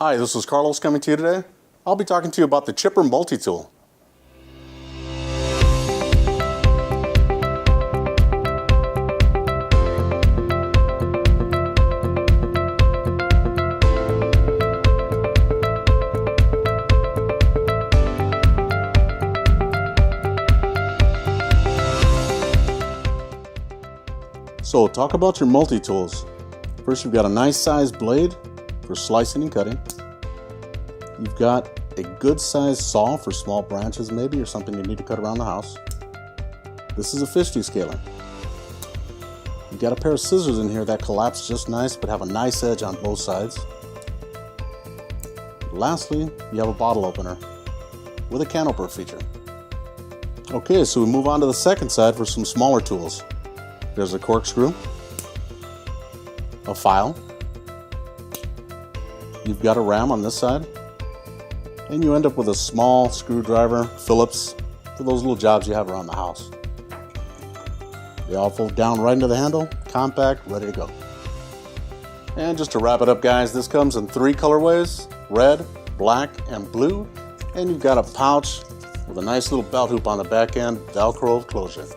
Hi, this is Carlos coming to you today. I'll be talking to you about the chipper multi-tool. So talk about your multi-tools. First, you've got a nice sized blade for slicing and cutting. You've got a good sized saw for small branches maybe, or something you need to cut around the house. This is a fish descaler. You've got a pair of scissors in here that collapse just nice but have a nice edge on both sides. Lastly, you have a bottle opener with a can opener feature. Okay, so we move on to the second side for some smaller tools. There's a corkscrew, a file, you've got a ram on this side, and you end up with a small screwdriver, Phillips, for those little jobs you have around the house. They all fold down right into the handle, compact, ready to go. And just to wrap it up, guys, this comes in 3 colorways, red, black, and blue, and you've got a pouch with a nice little belt hoop on the back end, Velcro closure.